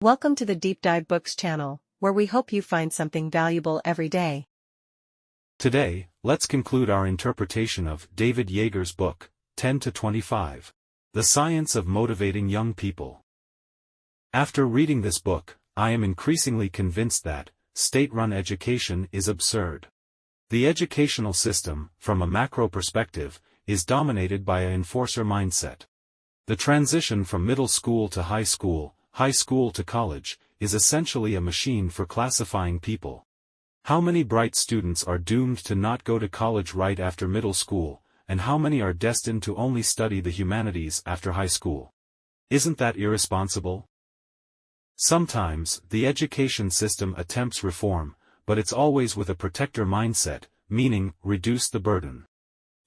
Welcome to the Deep Dive Books channel, where we hope you find something valuable every day. Today, let's conclude our interpretation of David Yeager's book, 10 to 25, The Science of Motivating Young People. After reading this book, I am increasingly convinced that state-run education is absurd. The educational system, from a macro perspective, is dominated by an enforcer mindset. The transition from middle school to high school to college, is essentially a machine for classifying people. How many bright students are doomed to not go to college right after middle school, and how many are destined to only study the humanities after high school? Isn't that irresponsible? Sometimes, the education system attempts reform, but it's always with a protector mindset, meaning, reduce the burden.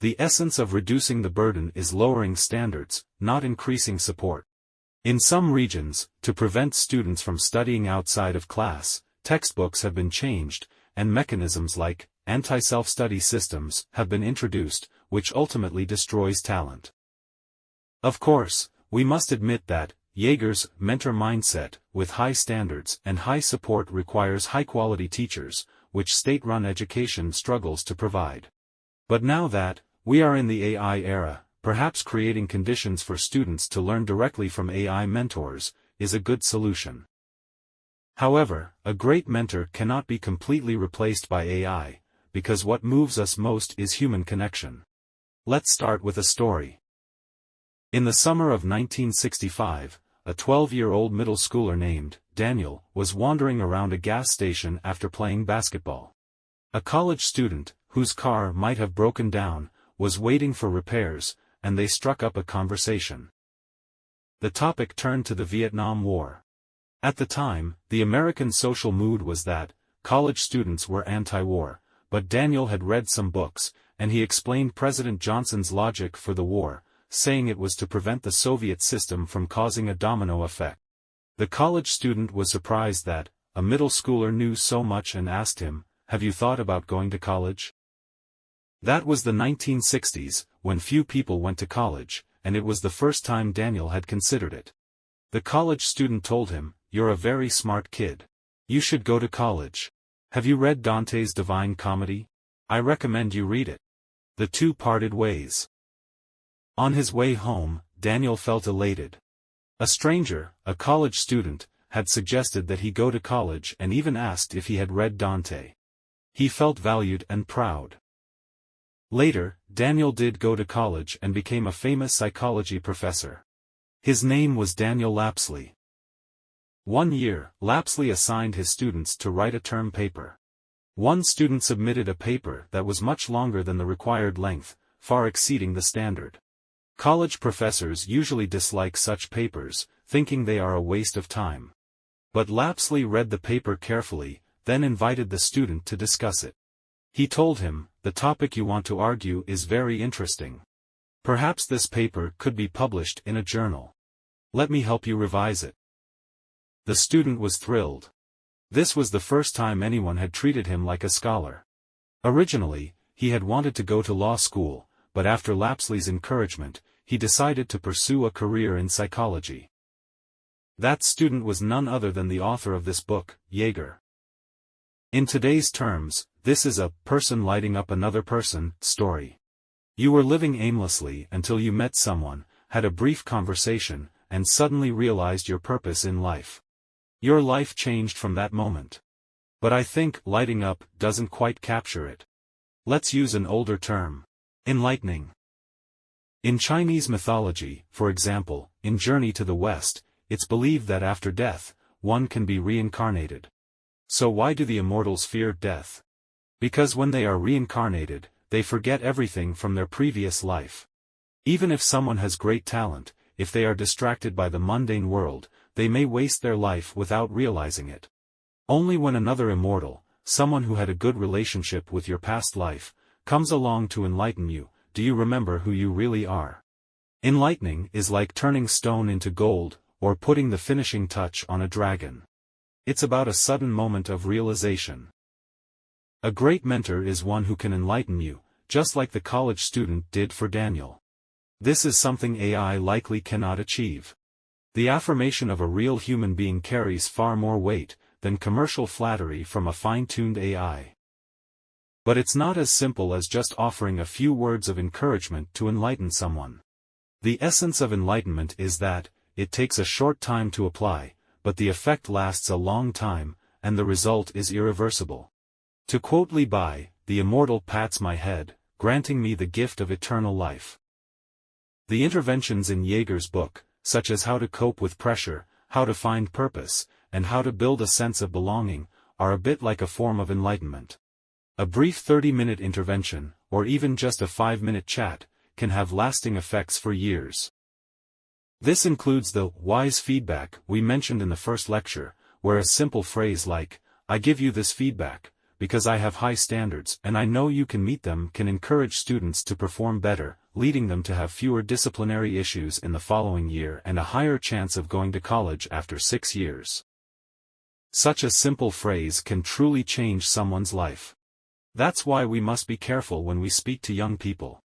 The essence of reducing the burden is lowering standards, not increasing support. In some regions, to prevent students from studying outside of class, textbooks have been changed, and mechanisms like anti-self-study systems have been introduced, which ultimately destroys talent. Of course, we must admit that Yeager's mentor mindset, with high standards and high support, requires high-quality teachers, which state-run education struggles to provide. But now that we are in the AI era, perhaps creating conditions for students to learn directly from AI mentors is a good solution. However, a great mentor cannot be completely replaced by AI, because what moves us most is human connection. Let's start with a story. In the summer of 1965, a 12-year-old middle schooler named Daniel was wandering around a gas station after playing basketball. A college student, whose car might have broken down, was waiting for repairs, and they struck up a conversation. The topic turned to the Vietnam War. At the time, the American social mood was that college students were anti-war, but Daniel had read some books, and he explained President Johnson's logic for the war, saying it was to prevent the Soviet system from causing a domino effect. The college student was surprised that a middle schooler knew so much and asked him, "Have you thought about going to college?" That was the 1960s, when few people went to college, and it was the first time Daniel had considered it. The college student told him, "You're a very smart kid. You should go to college. Have you read Dante's Divine Comedy? I recommend you read it." The two parted ways. On his way home, Daniel felt elated. A stranger, a college student, had suggested that he go to college and even asked if he had read Dante. He felt valued and proud. Later, Daniel did go to college and became a famous psychology professor. His name was Daniel Lapsley. One year, Lapsley assigned his students to write a term paper. One student submitted a paper that was much longer than the required length, far exceeding the standard. College professors usually dislike such papers, thinking they are a waste of time. But Lapsley read the paper carefully, then invited the student to discuss it. He told him, "The topic you want to argue is very interesting. Perhaps this paper could be published in a journal. Let me help you revise it." The student was thrilled. This was the first time anyone had treated him like a scholar. Originally, he had wanted to go to law school, but after Lapsley's encouragement, he decided to pursue a career in psychology. That student was none other than the author of this book, Yeager. In today's terms, this is a person lighting up another person story. You were living aimlessly until you met someone, had a brief conversation, and suddenly realized your purpose in life. Your life changed from that moment. But I think lighting up doesn't quite capture it. Let's use an older term. Enlightening. In Chinese mythology, for example, in Journey to the West, it's believed that after death, one can be reincarnated. So why do the immortals fear death? Because when they are reincarnated, they forget everything from their previous life. Even if someone has great talent, if they are distracted by the mundane world, they may waste their life without realizing it. Only when another immortal, someone who had a good relationship with your past life, comes along to enlighten you, do you remember who you really are. Enlightening is like turning stone into gold, or putting the finishing touch on a dragon. It's about a sudden moment of realization. A great mentor is one who can enlighten you, just like the college student did for Daniel. This is something AI likely cannot achieve. The affirmation of a real human being carries far more weight than commercial flattery from a fine-tuned AI. But it's not as simple as just offering a few words of encouragement to enlighten someone. The essence of enlightenment is that it takes a short time to apply, but the effect lasts a long time, and the result is irreversible. To quote Li Bai, the immortal pats my head, granting me the gift of eternal life. The interventions in Yeager's book, such as how to cope with pressure, how to find purpose, and how to build a sense of belonging, are a bit like a form of enlightenment. A brief 30-minute intervention, or even just a 5-minute chat, can have lasting effects for years. This includes the wise feedback we mentioned in the first lecture, where a simple phrase like, "I give you this feedback, because I have high standards and I know you can meet them," can encourage students to perform better, leading them to have fewer disciplinary issues in the following year and a higher chance of going to college after 6 years. Such a simple phrase can truly change someone's life. That's why we must be careful when we speak to young people.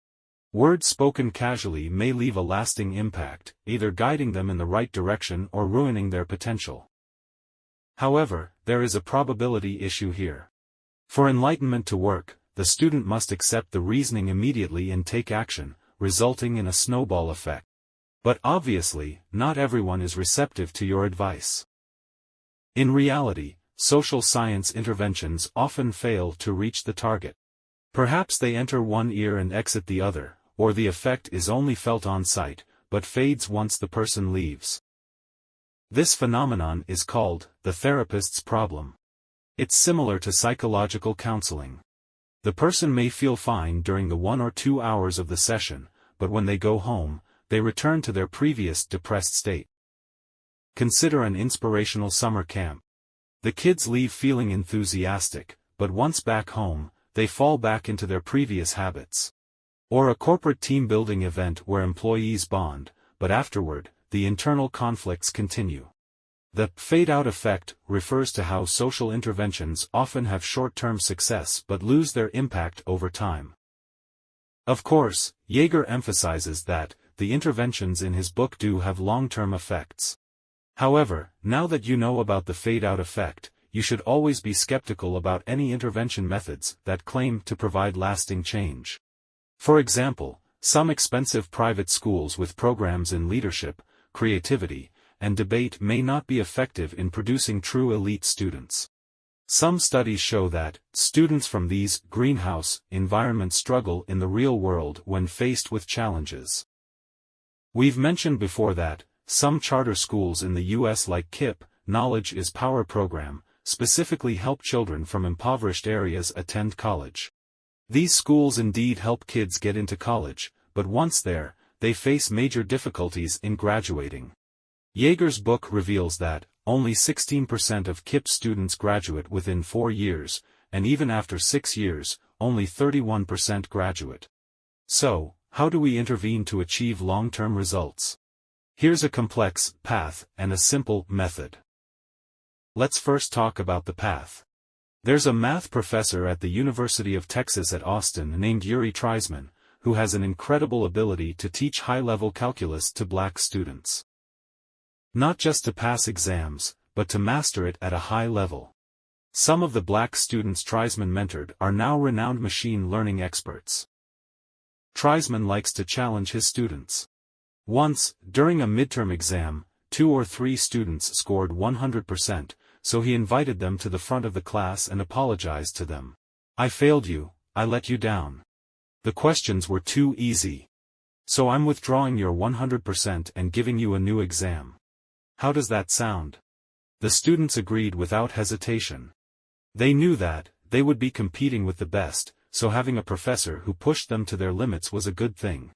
Words spoken casually may leave a lasting impact, either guiding them in the right direction or ruining their potential. However, there is a probability issue here. For enlightenment to work, the student must accept the reasoning immediately and take action, resulting in a snowball effect. But obviously, not everyone is receptive to your advice. In reality, social science interventions often fail to reach the target. Perhaps they enter one ear and exit the other, or the effect is only felt on site, but fades once the person leaves. This phenomenon is called the therapist's problem. It's similar to psychological counseling. The person may feel fine during the 1 or 2 hours of the session, but when they go home, they return to their previous depressed state. Consider an inspirational summer camp. The kids leave feeling enthusiastic, but once back home, they fall back into their previous habits. Or a corporate team-building event where employees bond, but afterward, the internal conflicts continue. The fade-out effect refers to how social interventions often have short-term success but lose their impact over time. Of course, Yeager emphasizes that the interventions in his book do have long-term effects. However, now that you know about the fade-out effect, you should always be skeptical about any intervention methods that claim to provide lasting change. For example, some expensive private schools with programs in leadership, creativity, and debate may not be effective in producing true elite students. Some studies show that students from these greenhouse environments struggle in the real world when faced with challenges. We've mentioned before that some charter schools in the U.S. like KIPP, Knowledge is Power program, specifically help children from impoverished areas attend college. These schools indeed help kids get into college, but once there, they face major difficulties in graduating. Yeager's book reveals that only 16% of KIPP students graduate within 4 years, and even after 6 years, only 31% graduate. So, how do we intervene to achieve long-term results? Here's a complex path and a simple method. Let's first talk about the path. There's a math professor at the University of Texas at Austin named Uri Treisman, who has an incredible ability to teach high-level calculus to black students. Not just to pass exams, but to master it at a high level. Some of the black students Treisman mentored are now renowned machine learning experts. Treisman likes to challenge his students. Once, during a midterm exam, 2 or 3 students scored 100%, so he invited them to the front of the class and apologized to them. "I failed you, I let you down. The questions were too easy. So I'm withdrawing your 100% and giving you a new exam. How does that sound?" The students agreed without hesitation. They knew that they would be competing with the best, so having a professor who pushed them to their limits was a good thing.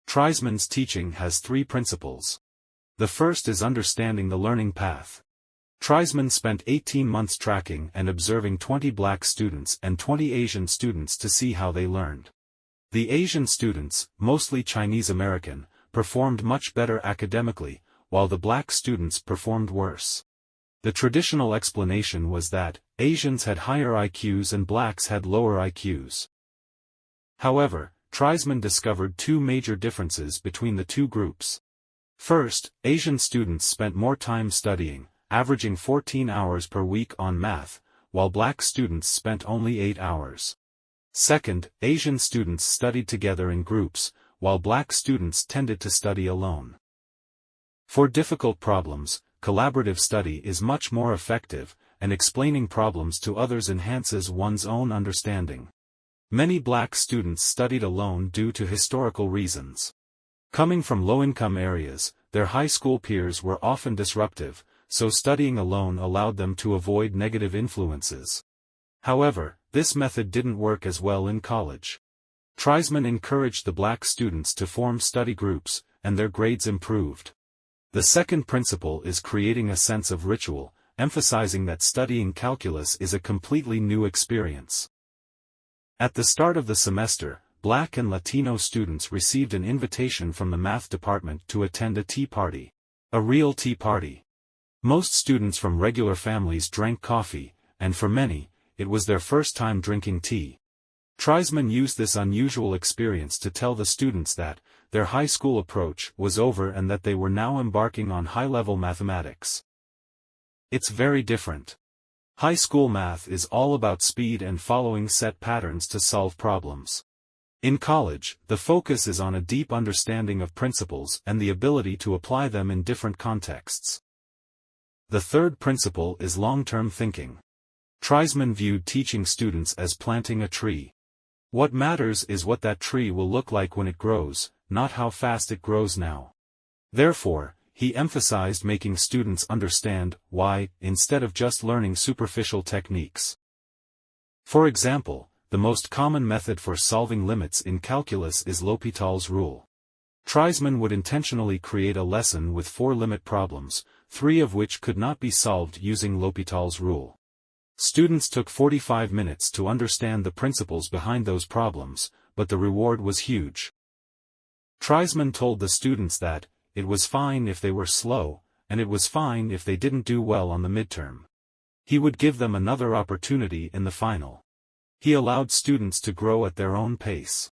Treisman's teaching has 3 principles. The first is understanding the learning path. Treisman spent 18 months tracking and observing 20 black students and 20 Asian students to see how they learned. The Asian students, mostly Chinese American, performed much better academically, while the black students performed worse. The traditional explanation was that Asians had higher IQs and blacks had lower IQs. However, Treisman discovered 2 major differences between the 2 groups. First, Asian students spent more time studying, averaging 14 hours per week on math, while black students spent only 8 hours. Second, Asian students studied together in groups, while black students tended to study alone. For difficult problems, collaborative study is much more effective, and explaining problems to others enhances one's own understanding. Many black students studied alone due to historical reasons. Coming from low-income areas, their high school peers were often disruptive, so studying alone allowed them to avoid negative influences. However, this method didn't work as well in college. Treisman encouraged the black students to form study groups, and their grades improved. The second principle is creating a sense of ritual, emphasizing that studying calculus is a completely new experience. At the start of the semester, Black and Latino students received an invitation from the math department to attend a tea party. A real tea party. Most students from regular families drank coffee, and for many, it was their first time drinking tea. Treisman used this unusual experience to tell the students that their high school approach was over and that they were now embarking on high-level mathematics. It's very different. High school math is all about speed and following set patterns to solve problems. In college, the focus is on a deep understanding of principles and the ability to apply them in different contexts. The third principle is long-term thinking. Treisman viewed teaching students as planting a tree. What matters is what that tree will look like when it grows, not how fast it grows now. Therefore, he emphasized making students understand why, instead of just learning superficial techniques. For example, the most common method for solving limits in calculus is L'Hopital's rule. Treisman would intentionally create a lesson with 4 limit problems, 3 of which could not be solved using L'Hopital's rule. Students took 45 minutes to understand the principles behind those problems, but the reward was huge. Treisman told the students that it was fine if they were slow, and it was fine if they didn't do well on the midterm. He would give them another opportunity in the final. He allowed students to grow at their own pace.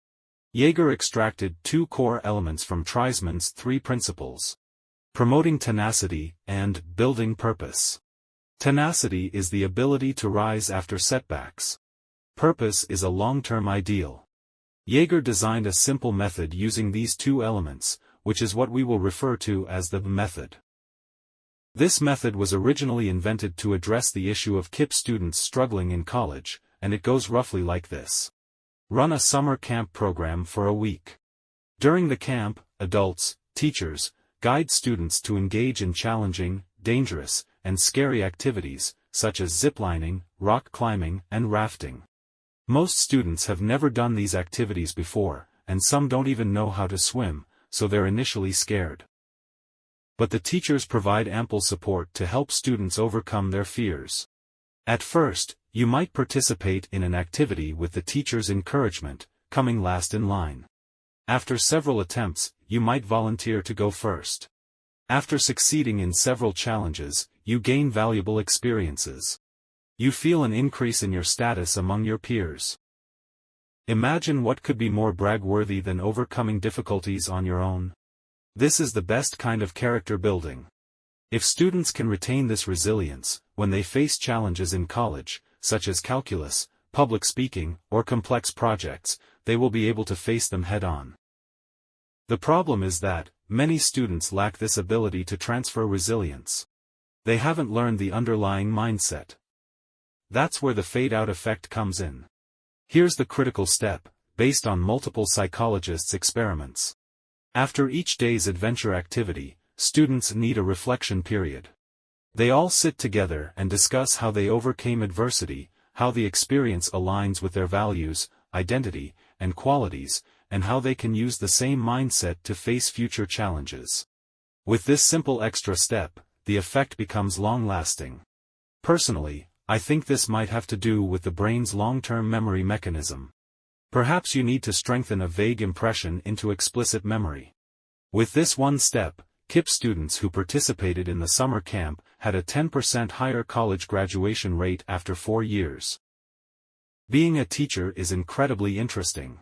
Yeager extracted 2 core elements from Treisman's 3 principles: promoting tenacity and building purpose. Tenacity is the ability to rise after setbacks. Purpose is a long-term ideal. Yeager designed a simple method using these 2 elements, which is what we will refer to as the method. This method was originally invented to address the issue of KIPP students struggling in college, and it goes roughly like this. Run a summer camp program for a week. During the camp, adults, teachers, guide students to engage in challenging, dangerous, and scary activities, such as ziplining, rock climbing, and rafting. Most students have never done these activities before, and some don't even know how to swim, so they're initially scared. But the teachers provide ample support to help students overcome their fears. At first, you might participate in an activity with the teacher's encouragement, coming last in line. After several attempts, you might volunteer to go first. After succeeding in several challenges, you gain valuable experiences. You feel an increase in your status among your peers. Imagine what could be more brag-worthy than overcoming difficulties on your own. This is the best kind of character building. If students can retain this resilience, when they face challenges in college, such as calculus, public speaking, or complex projects, they will be able to face them head-on. The problem is that many students lack this ability to transfer resilience. They haven't learned the underlying mindset. That's where the fade-out effect comes in. Here's the critical step, based on multiple psychologists' experiments. After each day's adventure activity, students need a reflection period. They all sit together and discuss how they overcame adversity, how the experience aligns with their values, identity, and qualities, and how they can use the same mindset to face future challenges. With this simple extra step, the effect becomes long-lasting. Personally, I think this might have to do with the brain's long-term memory mechanism. Perhaps you need to strengthen a vague impression into explicit memory. With this one step, KIPP students who participated in the summer camp had a 10% higher college graduation rate after 4 years. Being a teacher is incredibly interesting.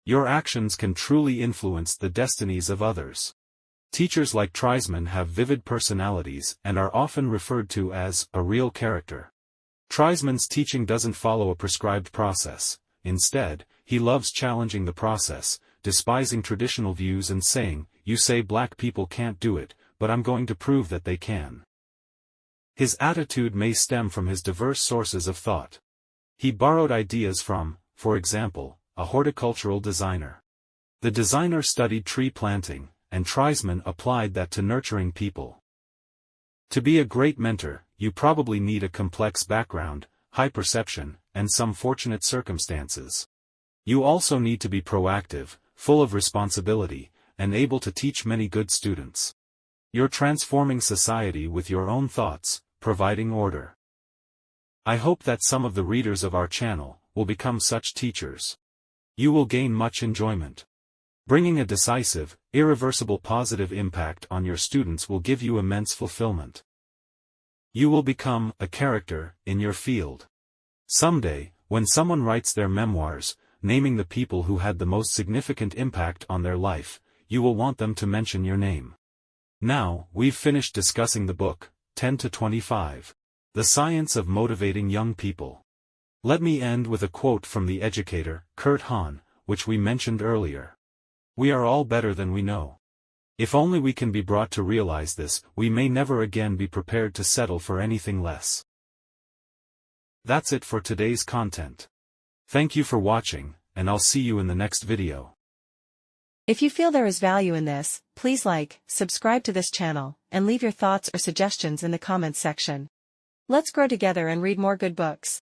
Your actions can truly influence the destinies of others. Teachers like Treisman have vivid personalities and are often referred to as a real character. Treisman's teaching doesn't follow a prescribed process. Instead, he loves challenging the process, despising traditional views and saying, "You say black people can't do it, but I'm going to prove that they can." His attitude may stem from his diverse sources of thought. He borrowed ideas from, for example, a horticultural designer. The designer studied tree planting, and Treisman applied that to nurturing people. To be a great mentor, you probably need a complex background, high perception, and some fortunate circumstances. You also need to be proactive, full of responsibility, and able to teach many good students. You're transforming society with your own thoughts, providing order. I hope that some of the readers of our channel will become such teachers. You will gain much enjoyment. Bringing a decisive, irreversible positive impact on your students will give you immense fulfillment. You will become a character in your field. Someday, when someone writes their memoirs, naming the people who had the most significant impact on their life, you will want them to mention your name. Now, we've finished discussing the book, 10 to 25. The Science of Motivating Young People. Let me end with a quote from the educator, Kurt Hahn, which we mentioned earlier. "We are all better than we know. If only we can be brought to realize this, we may never again be prepared to settle for anything less." That's it for today's content. Thank you for watching, and I'll see you in the next video. If you feel there is value in this, please like, subscribe to this channel, and leave your thoughts or suggestions in the comments section. Let's grow together and read more good books.